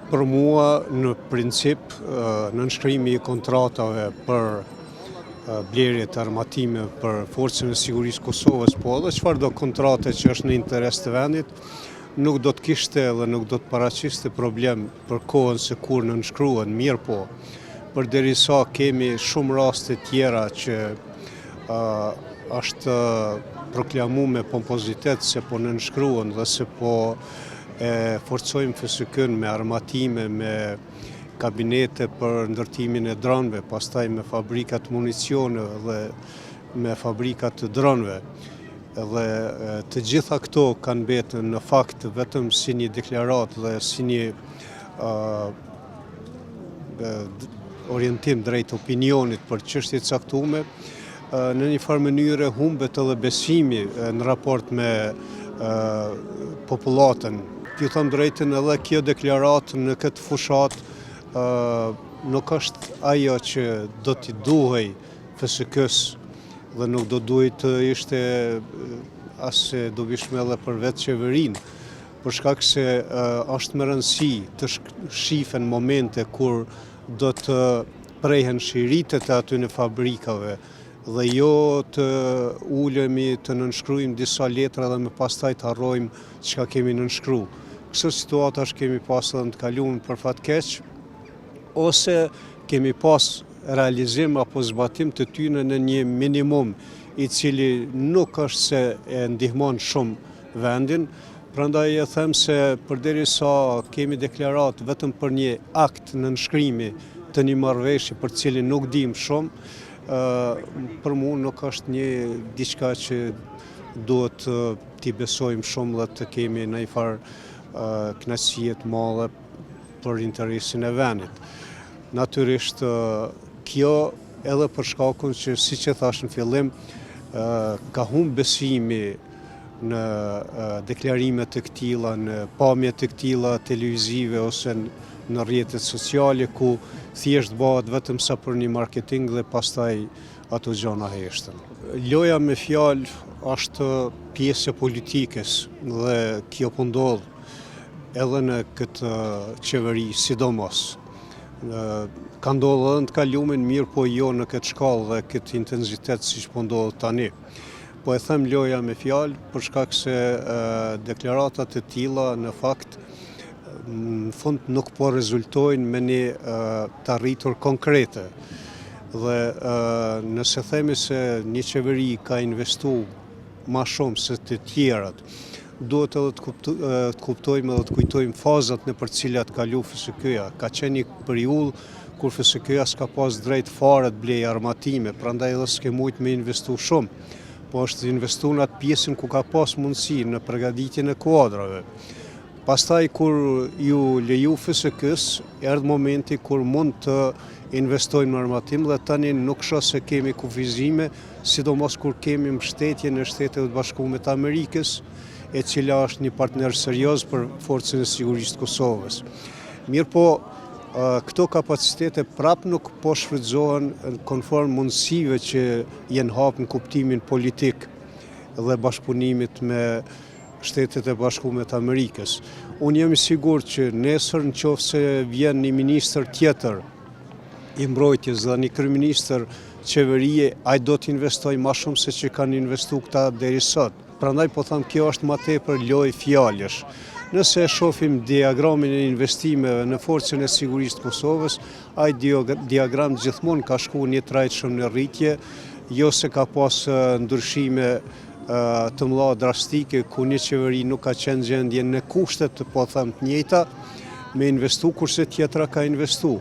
Për mua, në princip, nënshkrimi i kontratave për blerje të armatime për Forcën e Sigurisë Kosovës, po edhe çfarëdo kontrate që është në interes të vendit, nuk do të kishte dhe nuk do të paraqiste problem për kohën se kur nënshkruhen, mirë po, përderisa kemi shumë raste tjera që është proklamuar me pompozitet se po nënshkruhen dhe se po e forcojmë FSK-n me armatime, me kabinete për ndërtimin e dronëve, pastaj me fabrikat municione dhe me fabrikat të dronëve. Dhe të gjitha këto kanë mbetur në fakt vetëm si një deklarat dhe si një orientim drejt opinionit për çështje të caktuara, në një farë mënyrë humbet edhe besimi në raport me popullatën. Ju them drejtën, edhe kjo deklarat në këtë fushat nuk është ajo që do t'i duhej FSK-s dhe nuk do duhej të ishte as dobishme edhe për vetë qeverinë, për shkak se është me rëndësi të shihen momente kur do të prehen shiritet e aty në fabrikave dhe jo të ulemi të nënshkruajmë disa letra dhe më pastaj të harrojmë çka kemi nënshkruar. Këto situatash kemi pas edhe në të kaluarën për fat keq, ose kemi pas realizim apo zbatim të tyre në një minimum i cili nuk është se e ndihmon shumë vendin. Prandaj e them se përderisa kemi deklarat vetëm për një akt nënshkrimi të një marrëveshje për cilin nuk dim shumë, për mua nuk është një diçka që duhet t'i besojmë shumë dhe të kemi në një farë kënaqësie të madhe për interesin e vendit. Natyrisht, kjo edhe për shkakun që, siç e thash në fillim, ka humbur besimi në deklarimet të këtilla, në pamje të këtilla televizive ose në rrjetet sociale, ku thjesht bëhet vetëm sa për një marketing dhe pastaj ato gjëna heshtën. Loja me fjalë është pjesë e politikës dhe kjo po ndodh edhe në këtë qeveri, sidomos. Ka ndodhur edhe në të kaluarin, mirë po jo në këtë shkallë dhe këtë intensitet siç po ndodh tani. Po e them loja me fjalë për shkak se deklaratat e tilla në fakt në fund nuk po rezultojnë me një të arritur konkrete. Dhe nëse themi se një qeveri ka investuar ma shumë se të tjerat, duhet edhe të kuptojmë edhe të kujtojmë fazat në për cilat kalu FSK-ja. Ka qenë një periudhë kur FSK-ja s'ka pas drejt fare të blej armatime, prandaj edhe s'ke mujt me investu shumë, po është investu në atë pjesën ku ka pas mundësi në përgatitjen e kuadrave. Pastaj kur ju leju FSK-s, erdhi momenti kur mund të investojnë në armatim dhe tani nuk shoh se kemi kufizime, sidomos kur kemi mbështetje në Shtetet e Bashkuara të Amerikës, e cila është një partner serioz për Forcën e Sigurisë të Kosovës. Mirë po, këto kapacitete prap nuk po shfrytëzohen konform mundësive që jenë hapur në kuptimin politik dhe bashkëpunimit me Shtetet e Bashkuara të Amerikës. Unë jam i sigurt që nesër nëse vjen një ministër tjetër i mbrojtjes dhe një kryeministër qeverie, ai do të investojë më shumë se që kanë investuar këta deri sot. Prandaj po them, kjo është më tepër lojë fjalësh. Nëse e shohim diagramin e investimeve në Forcën e Sigurisë të Kosovës, ai diagram gjithmonë ka shkuar një trajtshëm në rritje, jo se ka pas ndryshime të mëdha drastike ku një qeveri nuk ka qenë gjendje në kushtet të po them të njëjta me investu kurse tjetra ka investu.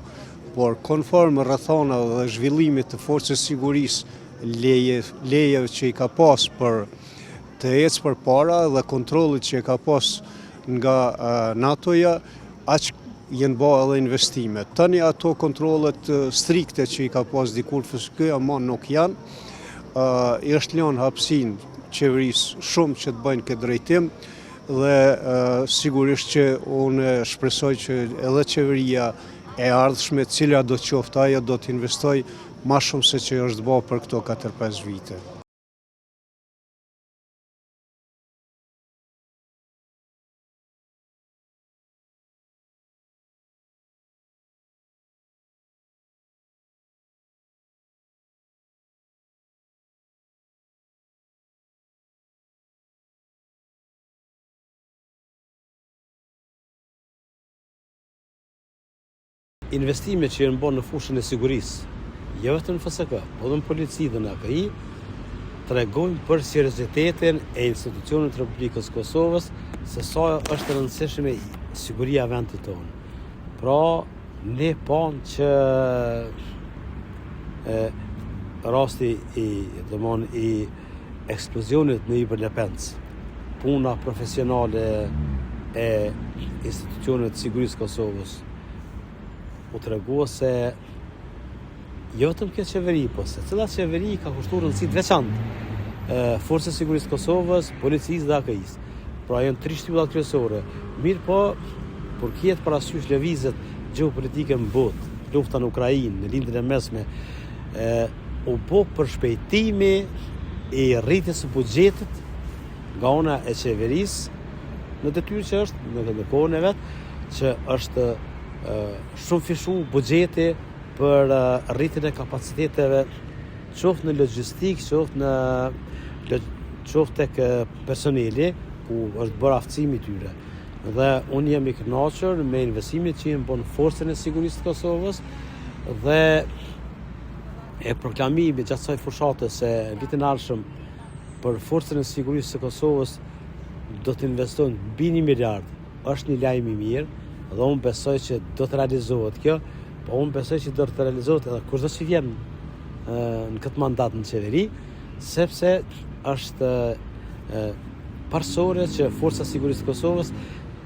Por konform rrethonave dhe zhvillimit të Forcës Sigurisë, lejeve që i ka pas për të ecë përpara dhe kontrollit që e ka pas nga NATO-ja, aq jenë bërë edhe investime. Tani ato kontrollet strikte që i ka pas dikur FSK-ja ma nuk janë, është lënë hapësinë qeverisë shumë që të bëjnë këtë drejtim dhe sigurisht që unë shpresoj që edhe qeveria e ardhshme, cila do të qoftë ajo, do të investoj ma shumë se që është bërë për këto 4-5 vite. investimet që janë bërë në fushën e sigurisë, jo vetëm në FSK, po edhe në polici dhe në AKI, tregojnë për seriozitetin e institucionit të Republikës Kosovës, se sa është e rëndësishme siguria e vendit tonë. Pra, ne pam që rasti i eksplozionit në Iberlepenc, puna profesionale e institucionit të sigurisë Kosovës, u tregua se jo vetëm kjo qeveri, po se cilat qeveri ka kushtuar rëndësi të veçantë Forcës së Sigurisë Kosovës, policisë dhe AKI-s. Pra janë 3 shtyllat kryesore. Mirë po, kur kiet parasysh lëvizjet gjeopolitike në botë, lufta në Ukrainë, në lindjen e mesme, u bë përshpejtimi i rritjes së buxhetit nga ana e qeverisë, në detyrë që është në kohën e vet, që është shumë fishu buxheti për rritjen e kapaciteteve, qoftë në logjistik, qoftë tek personeli, ku është bërë aftësimi i tyre. Dhe unë jam i kënaqur me investimet që janë bën Forcën e Sigurisë të Kosovës dhe e proklamimi gjatë kësaj fushate se vitin e ardhshëm për Forcën e Sigurisë të Kosovës do të investojnë mbi 1 miliard. Është një lajm i mirë dhe unë besoj që do të realizohet kjo, po unë besoj që do të realizohet edhe kushdo që vjen në këtë mandat në qeveri, sepse është parsore që Forca e Sigurisë të Kosovës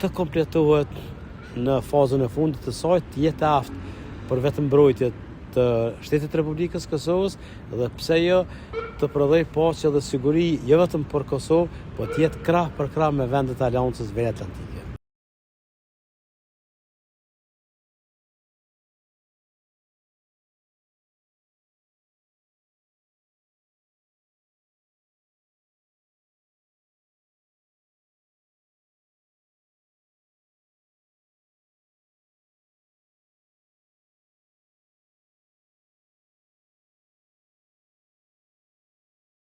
të kompletohet në fazën e fundit të saj, të jetë aftë për vetëm mbrojtje të Shtetit të Republikës Kosovës dhe pse jo të prodhoj paqe dhe siguri jo vetëm për Kosovë, po të jetë krah për krah me vendet e Aleancës Veriatlantike.